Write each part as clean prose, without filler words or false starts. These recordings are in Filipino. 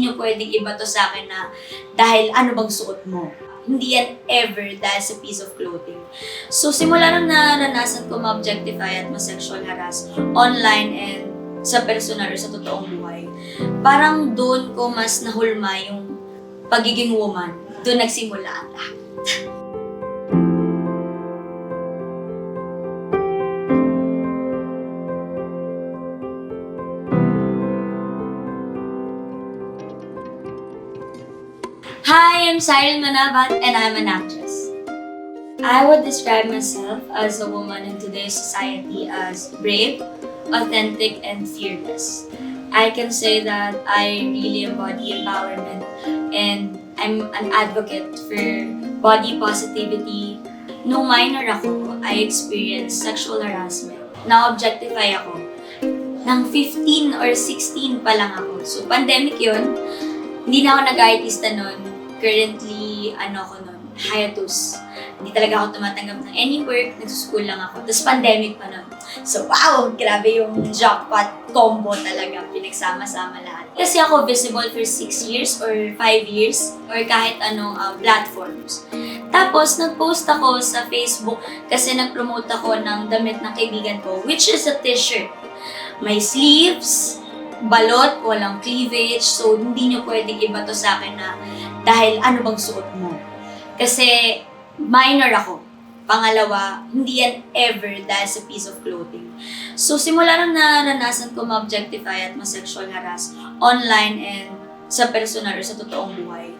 niyo pwedeng ibato sa akin na dahil ano bang suot mo. Hindi yan ever dahil sa piece of clothing. So, simula nang naranasan ko ma-objectify at ma-sexual harass online and sa personal or sa totoong buhay, parang doon ko mas nahulma yung pagiging woman. Doon nagsimula ang lahat. Hi, I'm Cyril Manabat and I'm an actress. I would describe myself as a woman in today's society as brave, authentic, and fearless. I can say that I really embody empowerment and I'm an advocate for body positivity. Nung minor ako, I experienced sexual harassment. Na-objectify ako. Nang 15 or 16 pa lang ako. So, pandemic yun. Hindi na ako nag-artista nun. Currently, ako nun, hiatus. Hindi talaga ako tumatanggap ng any work, nagsuschool lang ako. Tapos pandemic pa nun. So wow, grabe yung jackpot combo talaga, pinagsama-sama lahat. Kasi ako visible for 6 years or 5 years or kahit anong platforms. Tapos nag-post ako sa Facebook kasi nag-promote ako ng damit ng kaibigan ko, which is a t-shirt. May sleeves, balot, walang cleavage, so hindi nyo pwedeng ibato sa akin na dahil ano bang suot mo. Kasi minor ako. Pangalawa, hindi yan ever dahil sa piece of clothing. So simula nang naranasan ko ma-objectify at ma-sexual harass online and sa personal or sa totoong buhay,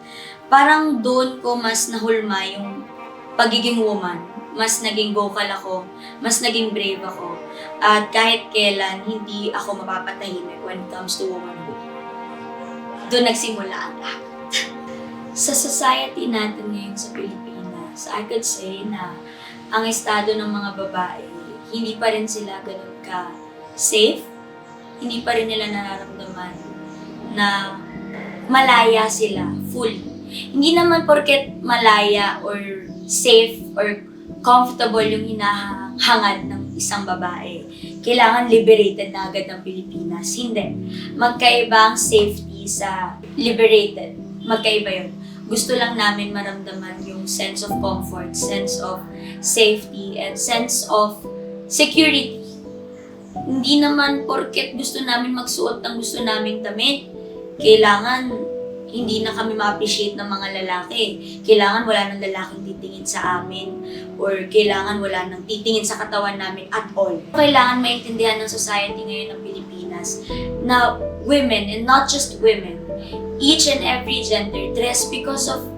parang doon ko mas nahulma yung pagiging woman. Mas naging vocal ako, mas naging brave ako. At kahit kailan, hindi ako mapapatahimik when it comes to womanhood. Doon nagsimula ang lahat. Sa society natin ngayon sa Pilipinas, I could say na ang estado ng mga babae, hindi pa rin sila ganun ka safe, hindi pa rin nila nararamdaman na malaya sila, full. Hindi naman porket malaya or safe or comfortable yung hinahangad ng isang babae, kailangan liberated na agad ng Pilipinas. Hindi. Magkaiba ang safety sa liberated. Magkaiba yun. Gusto lang namin maramdaman yung sense of comfort, sense of safety, and sense of security. Hindi naman porket gusto namin magsuot ng gusto naming damit, kailangan hindi na kami ma-appreciate ng mga lalaki. Kailangan wala nang lalaking titingin sa amin or kailangan wala nang titingin sa katawan namin at all. Kailangan maintindihan ng society ngayon ng Pilipinas na women, and not just women, each and every gender dress because of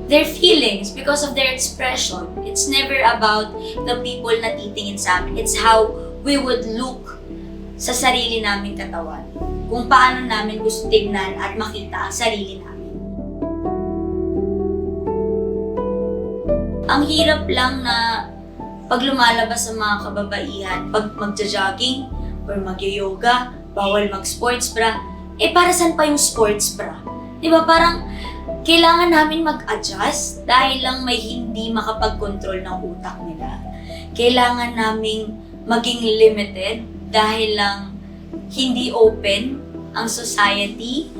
their feelings, because of their expression. It's never about the people na titingin sa amin. It's how we would look sa sarili naming katawan. Kung paano namin gusto tignan at makita ang sarili namin. Ang hirap lang na pag lumalabas sa mga kababaihan, pag magja-jogging or mag-yoga, bawal mag-sports bra. Para saan pa yung sports bra? Diba parang kailangan namin mag-adjust dahil lang may hindi makapag-control ng utak nila. Kailangan naming maging limited dahil lang hindi open ang society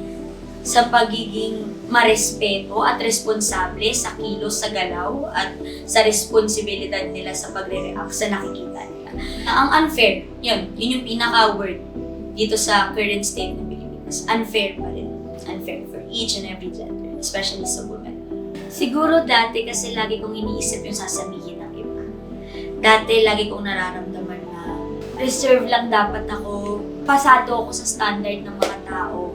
sa pagiging marespeto at responsable sa kilos, sa galaw at sa responsibilidad nila sa pagre-react sa nakikita nila. Ang unfair, yun yung pinaka-word dito sa current state ng Pilipinas. Unfair pa rin. Unfair for each and every gender, especially sa women. Siguro dati kasi lagi kong iniisip yung sasabihin ng iba. Dati lagi kong nararamdaman na reserve lang dapat ako, pasado ako sa standard ng mga tao.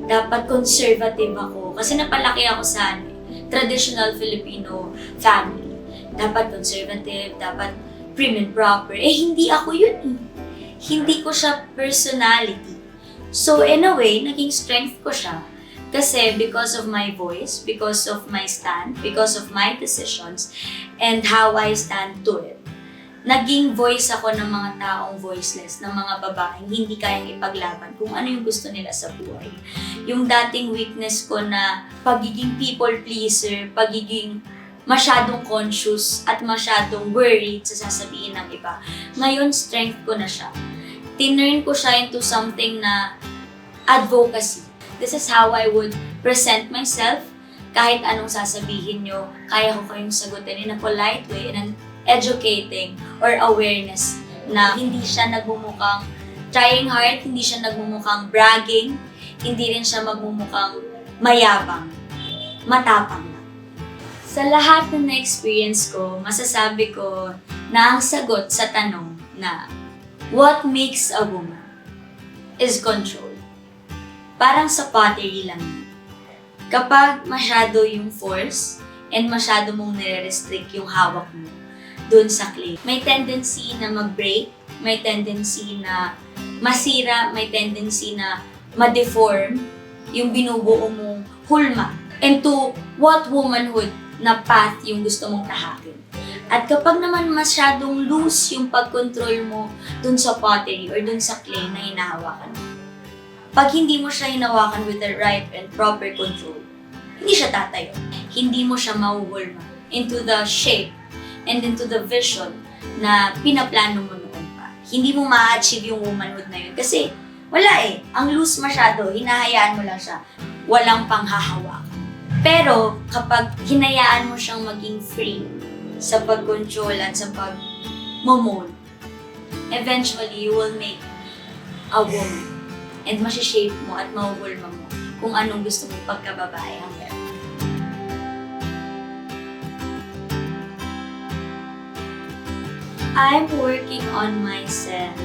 Dapat conservative ako. Kasi napalaki ako sa traditional Filipino family. Dapat conservative, dapat prim and proper. Hindi ako yun. Hindi ko siya personality. So in a way, naging strength ko siya. Kasi because of my voice, because of my stand, because of my decisions, and how I stand to it, naging voice ako ng mga taong voiceless, ng mga babaeng hindi kayang ipaglaban kung ano yung gusto nila sa buhay. Yung dating weakness ko na pagiging people pleaser, pagiging masyadong conscious at masyadong worried sa sasabihin ng iba, ngayon strength ko na siya. Tinurn ko siya into something na advocacy. This is how I would present myself. Kahit anong sasabihin nyo, kaya ko kayong sagutin in a polite way, in an educating or awareness na hindi siya nagmumukhang trying hard, hindi siya nagmumukhang bragging, hindi rin siya magmumukhang mayabang, matapang lang. Sa lahat ng na-experience ko, masasabi ko na ang sagot sa tanong na what makes a woman is control. Parang sa pottery lang. Kapag masyado yung force and masyado mong nire-restrict yung hawak mo dun sa clay, may tendency na mag-break, may tendency na masira, may tendency na ma-deform yung binubuo mong hulma into what womanhood na path yung gusto mong tahakin. At kapag naman masyadong loose yung pag-control mo dun sa pottery or dun sa clay na hinahawakan mo, pag hindi mo siya hinawakan with the right and proper control, hindi siya tatayo. Hindi mo siya mahuhulma into the shape and into the vision na pinaplano mo noon pa. Hindi mo ma-achieve yung womanhood na yun kasi wala eh. Ang loose masyado, hinahayaan mo lang siya. Walang panghahawakan. Pero kapag hinayaan mo siyang maging free sa pag-control at sa pag-mold, eventually you will make a woman. And masishape mo at mahuhulma mo kung anong gusto mong pagkababae ang meron. I'm working on myself.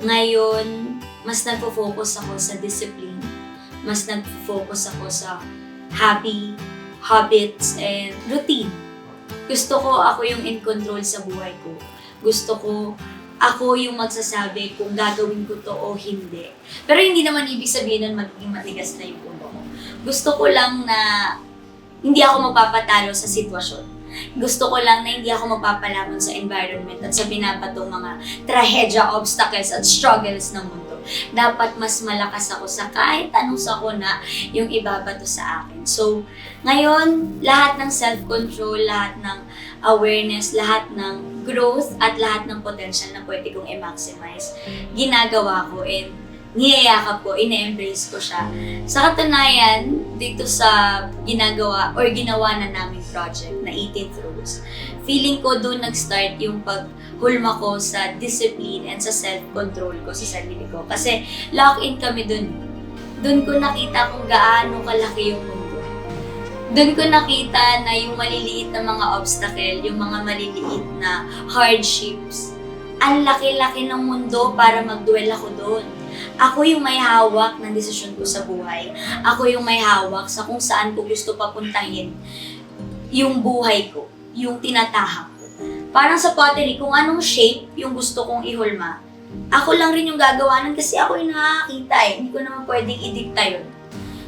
Ngayon, mas nagpo-focus ako sa discipline. Mas nagpo-focus ako sa habits, and routine. Gusto ko ako yung in control sa buhay ko. Gusto ko ako yung magsasabi kung gagawin ko to o hindi. Pero hindi naman ibig sabihin nun magiging matigas na yung ulo ko. Gusto ko lang na hindi ako magpapatalo sa sitwasyon. Gusto ko lang na hindi ako magpapalaban sa environment at sa binabatong mga trahedya, obstacles at struggles ng mundo. Dapat mas malakas ako sa kahit anong sakuna yung ibabato sa akin. So, ngayon, lahat ng self-control, lahat ng awareness, lahat ng growth, at lahat ng potential na pwede kong i-maximize, ginagawa ko and niyayakap ko, ine-embrace ko siya. Sa katunayan, dito sa ginagawa or ginawa na naming project na 18th Rose, feeling ko doon nag-start yung paghulma ko sa discipline and sa self-control ko sa sarili ko. Kasi lock-in kami doon. Doon ko nakita kung gaano kalaki yung mundo. Doon ko nakita na yung maliliit na mga obstacle, yung mga maliliit na hardships, ang laki-laki ng mundo para mag-dwell ako doon. Ako yung may hawak ng desisyon ko sa buhay. Ako yung may hawak sa kung saan ko gusto papuntahin yung buhay ko, yung tinatahak ko. Parang sa pottery, kung anong shape yung gusto kong ihulma, ako lang rin yung gagawa nun kasi ako yung nakakita eh. Hindi ko naman pwedeng idikta yun.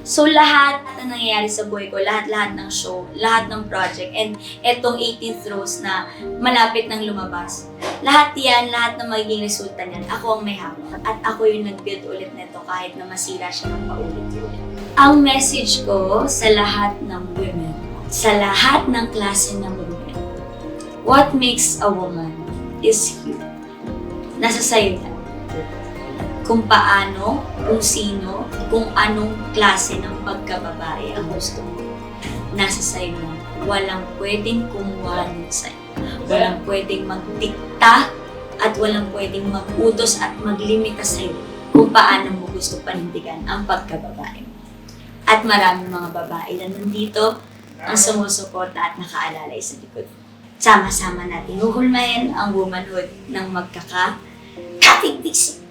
So lahat na nangyayari sa buhay ko, lahat-lahat ng show, lahat ng project, and etong 18th Rose na malapit nang lumabas, lahat yan, lahat ng magiging resulta niyan, ako ang may hawak. At ako yung nag-build ulit nito kahit na masira siya ng paulit-ulit. Ang message ko sa lahat ng women, sa lahat ng klase ng women, what makes a woman is you. Nasa sayo yan. Kung paano, kung sino, kung anong klase ng pagkababae ang gusto mo. Nasa sayo lang. Walang pwedeng kumuha nun sa'yo. Walang pwedeng magdikta at walang pwedeng mag-utos at maglimita sa'yo kung paano mo gusto panindigan ang pagkababae mo. At maraming mga babae na nandito ang sumusuporta at nakaalalay sa likod. Sama-sama natin huhulmahin ang womanhood ng magkaka-kapigdisip.